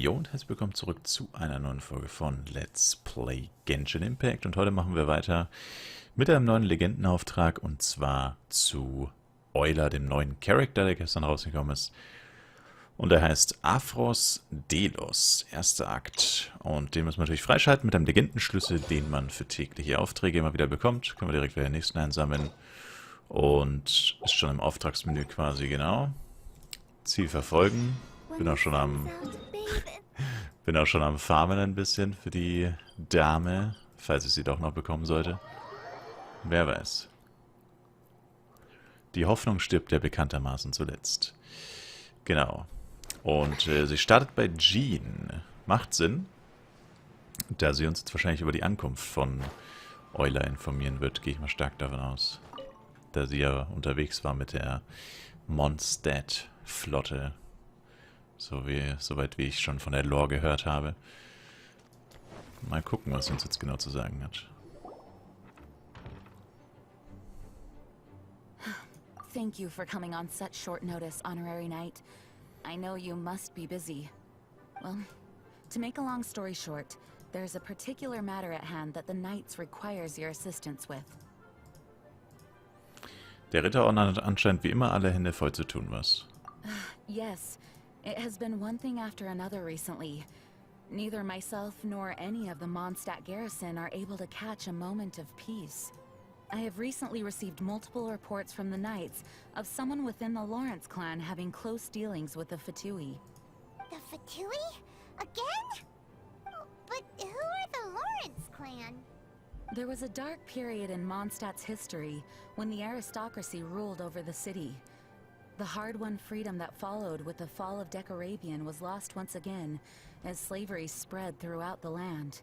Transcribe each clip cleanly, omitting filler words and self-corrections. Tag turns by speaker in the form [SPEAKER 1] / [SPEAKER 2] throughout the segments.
[SPEAKER 1] Jo und herzlich willkommen zurück zu einer neuen Folge von Let's Play Genshin Impact. Und heute machen wir weiter mit einem neuen Legendenauftrag und zwar zu Eula, dem neuen Charakter, der gestern rausgekommen ist. Und der heißt Aphros Delos, erster Akt. Und den müssen wir natürlich freischalten mit einem Legendenschlüssel, den man für tägliche Aufträge immer wieder bekommt. Können wir direkt wieder den nächsten einsammeln. Und ist schon im Auftragsmenü quasi, genau. Ziel verfolgen. Bin auch schon am Farmen ein bisschen für die Dame, falls ich sie doch noch bekommen sollte. Wer weiß. Die Hoffnung stirbt ja bekanntermaßen zuletzt. Genau. Und sie startet bei Jean. Macht Sinn, da sie uns jetzt wahrscheinlich über die Ankunft von Eula informieren wird, gehe ich mal stark davon aus. Da sie ja unterwegs war mit der Mondstadt-Flotte. Soweit wie ich schon von der Lore gehört habe. Mal gucken, was sie uns jetzt genau zu sagen hat.
[SPEAKER 2] Thank you for coming on such short notice, Honorary Knight. I know you must be busy. Well, to make a long story short, there's a particular matter at hand that the Knights requires your assistance with.
[SPEAKER 1] Der Ritterorden hat anscheinend wie immer alle Hände voll zu tun, was?
[SPEAKER 2] Yes, it has been one thing after another recently. Neither myself nor any of the Mondstadt garrison are able to catch a moment of peace. I have recently received multiple reports from the Knights of someone within the Lawrence clan having close dealings with the Fatui.
[SPEAKER 3] The Fatui? Again? But who are the Lawrence clan?
[SPEAKER 2] There was a dark period in Mondstadt's history when the aristocracy ruled over the city. The hard-won freedom that followed with the fall of Decorabian was lost once again as slavery spread throughout the land.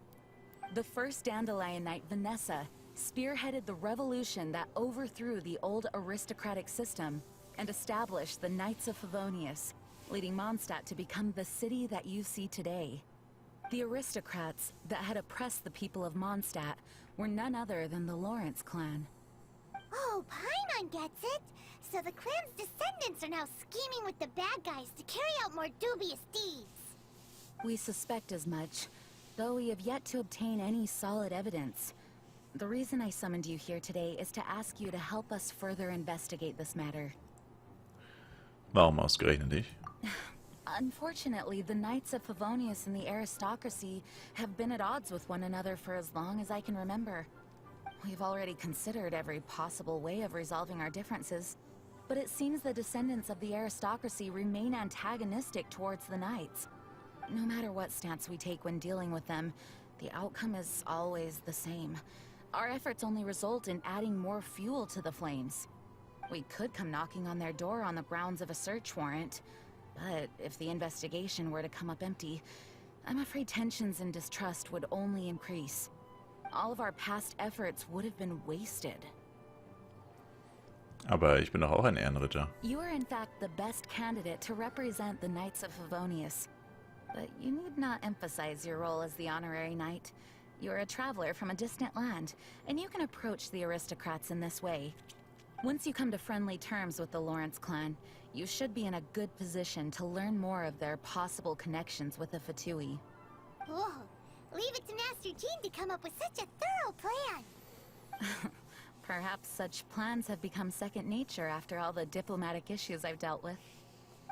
[SPEAKER 2] The first Dandelion Knight, Vanessa, spearheaded the revolution that overthrew the old aristocratic system and established the Knights of Favonius, leading Mondstadt to become the city that you see today. The aristocrats that had oppressed the people of Mondstadt were none other than the Lawrence clan.
[SPEAKER 3] Oh, Paimon gets it! So the clan's descendants are now scheming with the bad guys to carry out more dubious deeds.
[SPEAKER 2] We suspect as much, though we have yet to obtain any solid evidence. The reason I summoned you here today is to ask you to help us further investigate this matter.
[SPEAKER 1] Warum ausgerechnet ich?
[SPEAKER 2] Unfortunately, the Knights of Favonius and the aristocracy have been at odds with one another for as long as I can remember. We've already considered every possible way of resolving our differences, but it seems the descendants of the aristocracy remain antagonistic towards the Knights. No matter what stance we take when dealing with them, the outcome is always the same. Our efforts only result in adding more fuel to the flames. We could come knocking on their door on the grounds of a search warrant, but if the investigation were to come up empty, I'm afraid tensions and distrust would only increase. All of our past efforts would have been wasted.
[SPEAKER 1] Aber ich bin doch auch ein Ehrenritter.
[SPEAKER 2] You are in fact the best candidate to represent the Knights of Favonius. But you need not emphasize your role as the honorary knight. You are a traveler from a distant land, and you can approach the aristocrats in this way. Once you come to friendly terms with the Lawrence clan, you should be in a good position to learn more of their possible connections with the Fatui.
[SPEAKER 3] Whoa, leave it to Master Jean to come up with such a thorough plan.
[SPEAKER 2] Perhaps such plans have become second nature after all the diplomatic issues I've dealt with.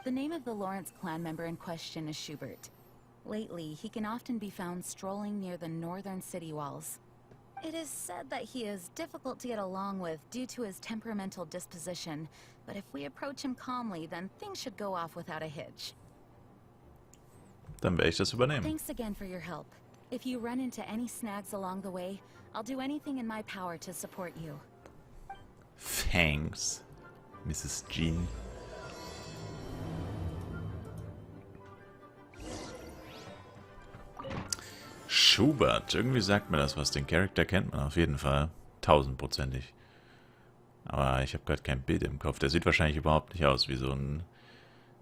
[SPEAKER 2] The name of the Lawrence clan member in question is Schubert. Lately, he can often be found strolling near the northern city walls. It is said that he is difficult to get along with due to his temperamental disposition, but if we approach him calmly, then things should go off without a hitch.
[SPEAKER 1] Dann werde ich das übernehmen.
[SPEAKER 2] Thanks again for your help. If you run into any snags along the way, I'll do anything in my power to support you.
[SPEAKER 1] Thanks, Mrs. Jean. Schubert. Irgendwie sagt mir das was. Den Charakter kennt man auf jeden Fall. 1000%ig. Aber ich habe gerade kein Bild im Kopf. Der sieht wahrscheinlich überhaupt nicht aus wie so ein,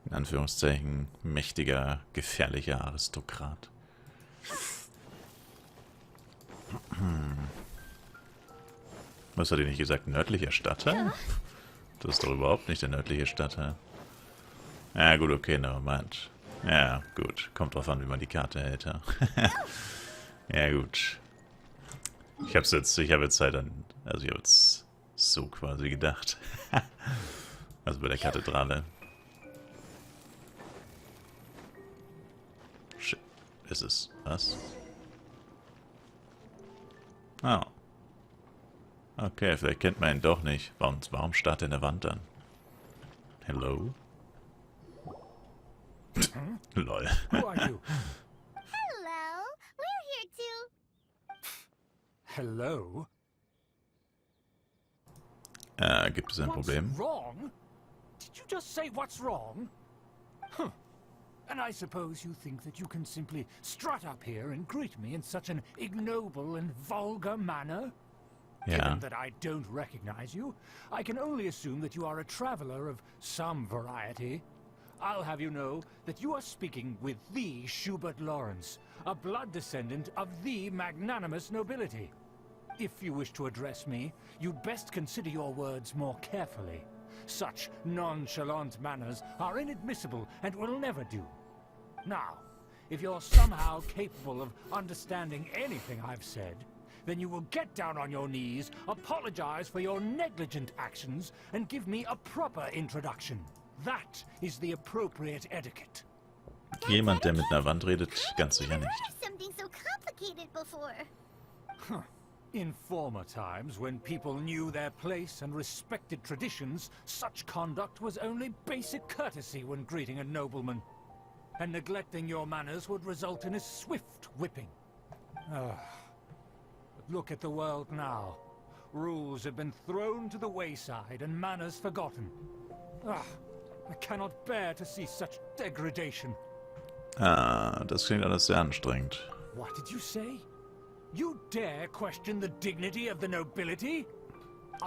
[SPEAKER 1] in Anführungszeichen, mächtiger, gefährlicher Aristokrat. Was hat er nicht gesagt? Nördlicher Stadtteil? Das ist doch überhaupt nicht der nördliche Stadtteil. Ja gut, okay, nevermind. Ja, gut. Kommt drauf an, wie man die Karte hält, ja. Ja, gut. Ich habe jetzt halt dann, also ich habe jetzt so quasi gedacht. Also bei der Kathedrale. Shit. Ist es. Was? Ah. Okay, vielleicht kennt man ihn doch nicht. Warum starrt er in der Wand an? Hello? Lol.
[SPEAKER 4] Who are you?
[SPEAKER 3] Hello, we're here to...
[SPEAKER 4] Hello?
[SPEAKER 1] Gibt es ein
[SPEAKER 4] What's
[SPEAKER 1] Problem?
[SPEAKER 4] wrong? Did you just say what's wrong? Huh. And I suppose you think that you can simply strut up here and greet me in such an ignoble and vulgar manner?
[SPEAKER 1] Ja.
[SPEAKER 4] Given that I don't recognize you, I can only assume that you are a traveler of some variety. I'll have you know that you are speaking with the Schubert Lawrence, a blood descendant of the magnanimous nobility. If you wish to address me, you'd best consider your words more carefully. Such nonchalant manners are inadmissible and will never do. Now, if you're somehow capable of understanding anything I've said, then you will get down on your knees, apologize for your negligent actions, and give me a proper introduction. That is the appropriate etiquette.
[SPEAKER 1] Jemand, der mit einer Wand redet, ganz sicher
[SPEAKER 3] Never
[SPEAKER 1] nicht.
[SPEAKER 3] heard of something so complicated before.
[SPEAKER 4] In former times, when people knew their place and respected traditions, such conduct was only basic courtesy when greeting a nobleman. And neglecting your manners would result in a swift whipping. But look at the world now. Rules have been thrown to the wayside and manners forgotten. I cannot bear to see such degradation.
[SPEAKER 1] Das klingt alles sehr anstrengend.
[SPEAKER 4] What did you say? You dare question the dignity of the nobility?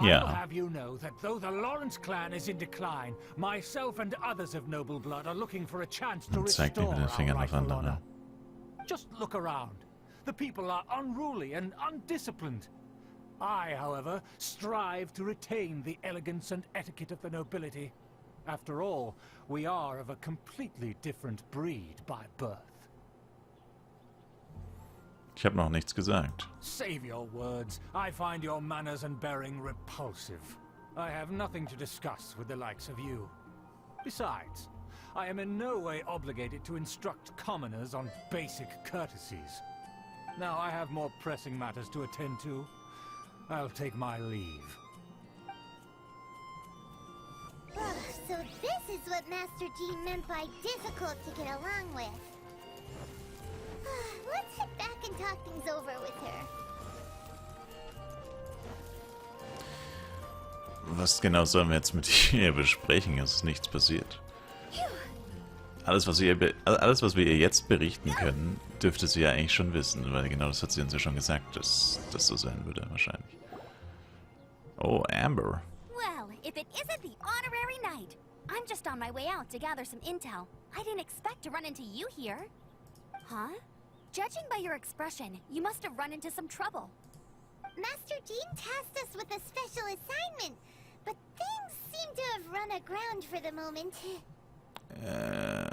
[SPEAKER 1] Yeah.
[SPEAKER 4] I'll have you know that though the Lawrence clan is in decline, myself and others of noble blood are looking for a chance to
[SPEAKER 1] Zeigt
[SPEAKER 4] restore
[SPEAKER 1] mir mit den
[SPEAKER 4] our
[SPEAKER 1] Fingern auf
[SPEAKER 4] rightful
[SPEAKER 1] andere.
[SPEAKER 4] honor. Just look around. The people are unruly and undisciplined. I, however, strive to retain the elegance and etiquette of the nobility. After all, we are of a completely different breed by birth.
[SPEAKER 1] Ich habe noch nichts gesagt.
[SPEAKER 4] Save your words. I find your manners and bearing repulsive. I have nothing to discuss with the likes of you. Besides, I am in no way obligated to instruct commoners on basic courtesies. Now I have more pressing matters to attend to. I'll take my leave.
[SPEAKER 3] So this is what Master G meant by difficult to get along with. Let's head back and talk things over with her.
[SPEAKER 1] Was genau sollen wir jetzt mit ihr besprechen? Es ist nichts passiert. Alles, was wir ihr jetzt berichten können, dürfte sie ja eigentlich schon wissen, weil genau das hat sie uns ja schon gesagt, dass das so sein würde, wahrscheinlich. Oh, Amber.
[SPEAKER 5] Well, if it isn't the honorary knight. I'm just on my way out to gather some intel. I didn't expect to run into you here. Huh? Judging by your expression, you must have run into some trouble.
[SPEAKER 3] Master Jean tasked us with a special assignment, but things seem to have run aground for the moment.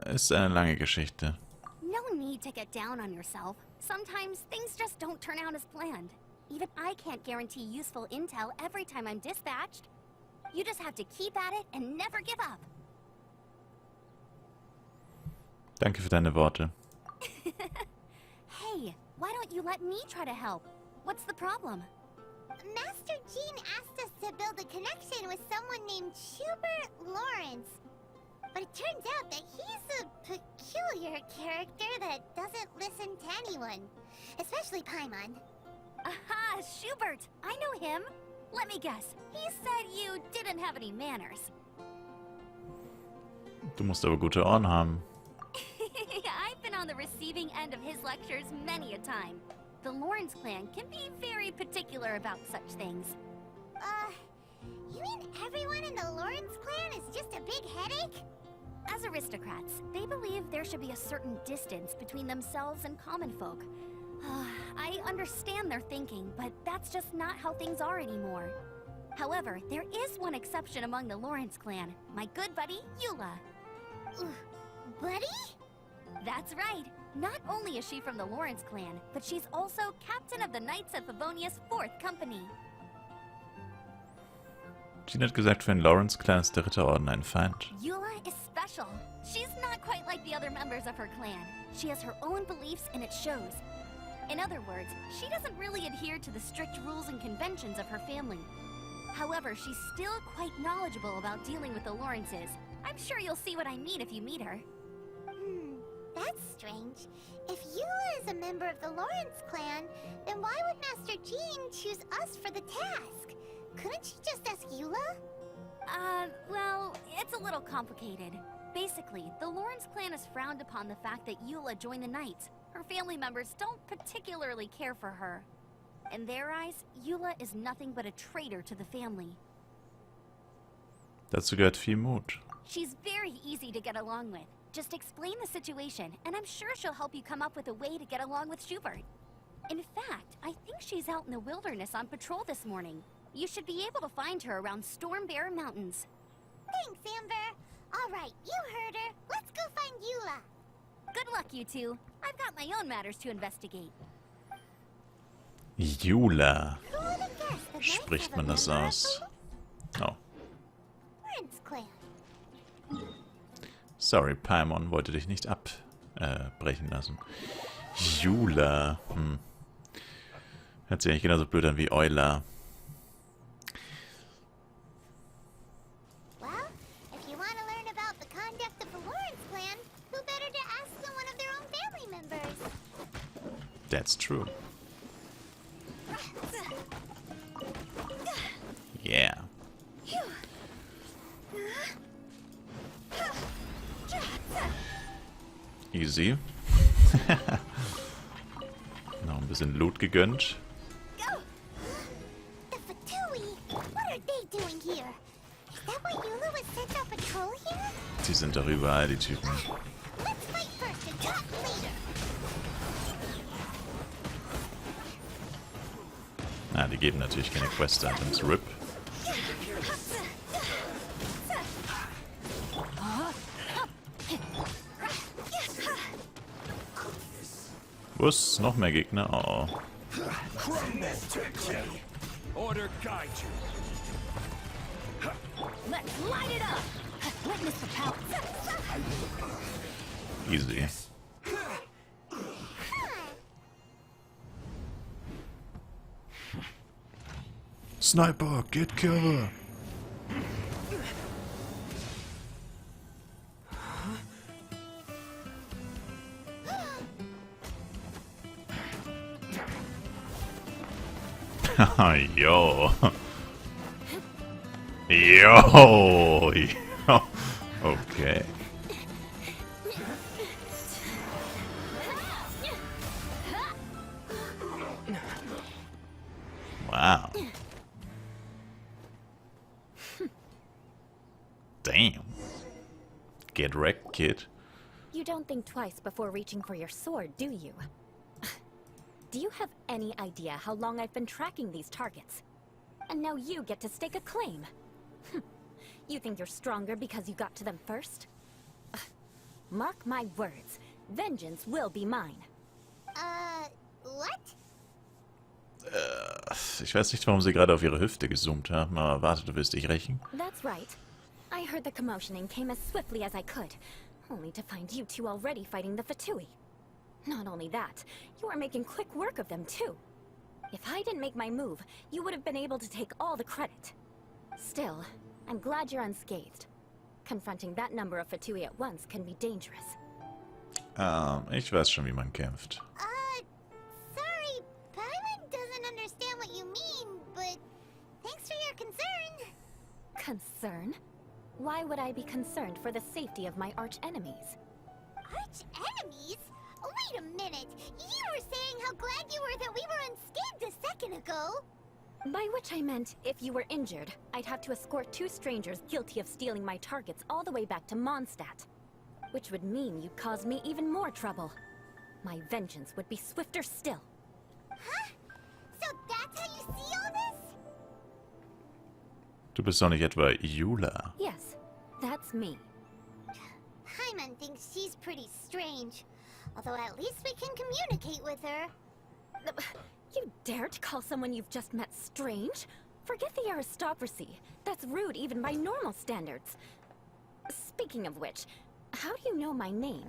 [SPEAKER 1] Ist eine lange Geschichte.
[SPEAKER 5] No need to get down on yourself. Sometimes things just don't turn out as planned. Even I can't guarantee useful intel every time I'm dispatched. You just have to keep at it and never give up.
[SPEAKER 1] Danke für deine Worte.
[SPEAKER 5] Hey, why don't you let me try to help? What's the problem?
[SPEAKER 3] Master Jean asked us to build a connection with someone named Schubert Lawrence. But it turns out that he's a peculiar character that doesn't listen to anyone. Especially Paimon.
[SPEAKER 5] Aha, Schubert! I know him. Let me guess. He said you didn't have any manners.
[SPEAKER 1] Du musst aber gute Ohren haben.
[SPEAKER 5] I've been on the receiving end of his lectures many a time. The Lawrence clan can be very particular about such things.
[SPEAKER 3] You mean everyone in the Lawrence clan is just a big headache?
[SPEAKER 5] As aristocrats, they believe there should be a certain distance between themselves and common folk. I understand their thinking, but that's just not how things are anymore. However, there is one exception among the Lawrence clan, my good buddy, Eula.
[SPEAKER 3] Buddy?
[SPEAKER 5] That's right. Not only is she from the Lawrence clan, but she's also captain of the Knights of Favonia's 4th Company.
[SPEAKER 1] Jean hat gesagt, für den Lawrence-Clan ist der Ritterorden ein Feind.
[SPEAKER 5] Eula is special. She's not quite like the other members of her clan. She has her own beliefs and it shows. In other words, she doesn't really adhere to the strict rules and conventions of her family. However, she's still quite knowledgeable about dealing with the Lawrences. I'm sure you'll see what I mean if you meet her.
[SPEAKER 3] That's strange. If Eula is a member of the Lawrence clan, then why would Master Jean choose us for the task? Couldn't she just ask Eula?
[SPEAKER 5] Well, it's a little complicated. Basically, the Lawrence clan has frowned upon the fact that Eula joined the Knights. Her family members don't particularly care for her. In their eyes, Eula is nothing but a traitor to the family.
[SPEAKER 1] Dazu gehört viel Mut.
[SPEAKER 5] She's very easy to get along with. Just explain the situation, and I'm sure she'll help you come up with a way to get along with Schubert. In fact, I think she's out in the wilderness on patrol this morning. You should be able to find her around Storm Bear Mountains.
[SPEAKER 3] Thanks, Amber. All right, you heard her. Let's go find Eula.
[SPEAKER 5] Good luck, you two. I've got my own matters to investigate.
[SPEAKER 1] Eula.
[SPEAKER 3] Who would have guessed the Knights
[SPEAKER 1] Spricht
[SPEAKER 3] have a
[SPEAKER 1] man das
[SPEAKER 3] member of
[SPEAKER 1] aus?
[SPEAKER 3] the
[SPEAKER 1] Oh.
[SPEAKER 3] Lawrence clan?
[SPEAKER 1] Sorry, Paimon wollte dich nicht abbrechen lassen. Eula. Hört sich eigentlich genauso blöd an wie Eula.
[SPEAKER 3] Well, if you want to learn about the conduct of the Lawrence clan, who better to ask than one of their own family members?
[SPEAKER 1] That's true. Yeah. Easy. Noch ein bisschen Loot gegönnt.
[SPEAKER 3] The Fatui! What are they doing here? Is that why Eula was sent on patrol here?
[SPEAKER 1] Die sind doch überall, die Typen.
[SPEAKER 3] Let's fight first and talk later.
[SPEAKER 1] Ah, die geben natürlich keine Quest-Items. RIP. Was? Noch mehr Gegner? Oh.
[SPEAKER 4] Order guide you.
[SPEAKER 5] Let's light it up! Witness the power.
[SPEAKER 1] Easy. Sniper, get cover! Yo. Yo. Yo. Okay. Wow. Damn. Get wrecked, kid.
[SPEAKER 6] You don't think twice before reaching for your sword, do you? Do you have any idea how long I've been tracking these targets? And now you get to stake a claim. You think you're stronger because you got to them first? Mark my words, vengeance will be mine.
[SPEAKER 3] What?
[SPEAKER 1] Ich weiß nicht, warum sie gerade auf ihre Hüfte gezoomt haben, aber warte, du willst dich rächen?
[SPEAKER 6] That's right. I heard the commotion and came as swiftly as I could, only to find you two already fighting the Fatui. Not only that, you are making quick work of them too. If I didn't make my move, you would have been able to take all the credit. Still, I'm glad you're unscathed. Confronting that number of Fatui at once can be dangerous.
[SPEAKER 1] Ich weiß schon, wie man kämpft.
[SPEAKER 3] Sorry, Paimon doesn't understand what you mean, but thanks for your concern.
[SPEAKER 6] Concern? Why would I be concerned for the safety of my arch-enemies?
[SPEAKER 3] Arch-enemies? Wait a minute! You were saying how glad you were that we were unscathed a second ago!
[SPEAKER 6] By which I meant, if you were injured, I'd have to escort two strangers guilty of stealing my targets all the way back to Mondstadt. Which would mean you'd cause me even more trouble. My vengeance would be swifter still.
[SPEAKER 3] Huh? So that's how you see all this?
[SPEAKER 1] Du bist doch nicht etwa Eula.
[SPEAKER 6] Yes, that's me.
[SPEAKER 3] Paimon thinks she's pretty strange. Although at least we can communicate with her.
[SPEAKER 6] You dare to call someone you've just met strange? Forget the aristocracy. That's rude even by normal standards. Speaking of which, how do you know my name?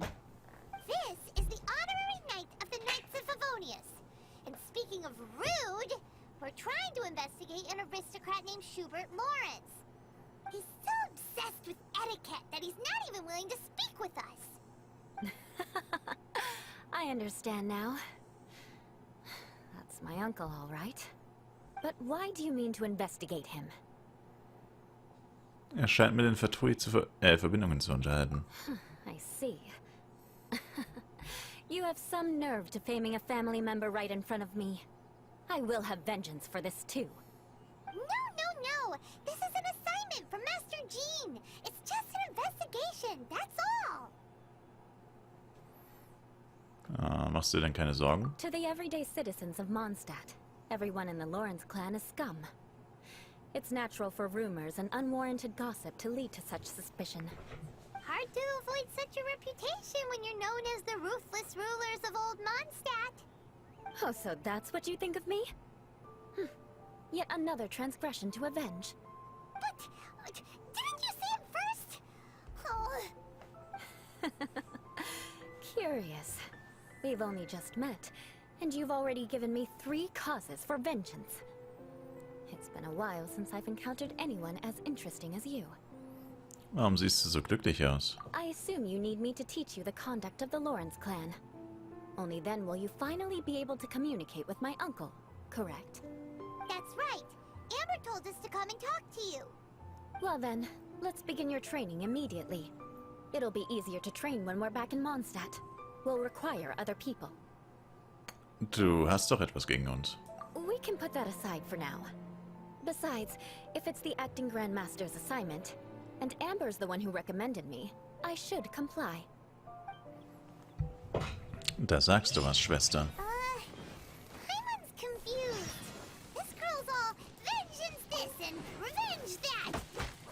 [SPEAKER 3] This is the honorary knight of the Knights of Favonius. And speaking of rude, we're trying to investigate an aristocrat named Schubert Lawrence. He's so obsessed with etiquette that he's not even willing to speak with us.
[SPEAKER 6] I understand now. That's my uncle, all right. But why do you mean to investigate him?
[SPEAKER 1] Scheint mit den Verbindungen zu unterhalten.
[SPEAKER 6] I see. You have some nerve to faming a family member right in front of me. I will have vengeance for this too.
[SPEAKER 3] No. This is an assignment from Master Jean. It's just an investigation, that's all.
[SPEAKER 1] Machst du dir denn keine Sorgen?
[SPEAKER 6] To the everyday citizens of Mondstadt, everyone in the Lawrence clan is scum. It's natural for rumors and unwarranted gossip to lead to such suspicion.
[SPEAKER 3] Hard to avoid such a reputation when you're known as the ruthless rulers of old Mondstadt.
[SPEAKER 6] Oh, so that's what you think of me? Yet another transgression to avenge.
[SPEAKER 3] But didn't you say it first? Oh.
[SPEAKER 6] Curious. We've only just met, and you've already given me 3 causes for vengeance. It's been a while since I've encountered anyone as interesting as you.
[SPEAKER 1] Warum siehst du so glücklich aus?
[SPEAKER 6] I assume you need me to teach you the conduct of the Lawrence clan. Only then will you finally be able to communicate with my uncle, correct?
[SPEAKER 3] That's right. Amber told us to come and talk to you.
[SPEAKER 6] Well then, let's begin your training immediately. It'll be easier to train when we're back in Mondstadt. We'll require other people.
[SPEAKER 1] Du hast doch etwas gegen uns.
[SPEAKER 6] We can put that aside for now. Besides, if it's the acting Grandmaster's assignment, and Amber's the one who recommended me, I should comply.
[SPEAKER 1] Da sagst du was, Schwester.
[SPEAKER 3] Paimon's confused. This girl's all vengeance this and revenge that.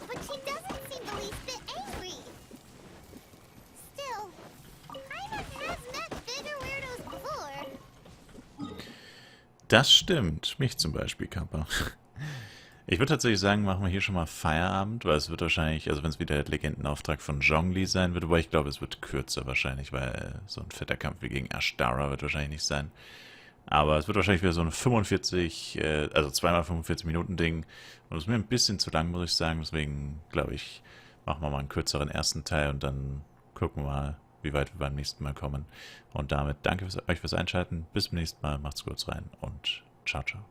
[SPEAKER 3] But she doesn't seem the least bit angry. Still, Paimon has met bigger weirdos before.
[SPEAKER 1] Das stimmt. Mich zum Beispiel, Kappa. Ich würde tatsächlich sagen, machen wir hier schon mal Feierabend, weil es wird wahrscheinlich, also wenn es wieder der Legendenauftrag von Zhongli sein wird, wobei ich glaube, es wird kürzer wahrscheinlich, weil so ein fetter Kampf wie gegen Ashtara wird wahrscheinlich nicht sein. Aber es wird wahrscheinlich wieder so ein 45, also 2x45 Minuten Ding. Und das ist mir ein bisschen zu lang, muss ich sagen. Deswegen, glaube ich, machen wir mal einen kürzeren ersten Teil und dann gucken wir mal, wie weit wir beim nächsten Mal kommen. Und damit danke euch fürs Einschalten. Bis zum nächsten Mal. Macht's gut rein und ciao, ciao.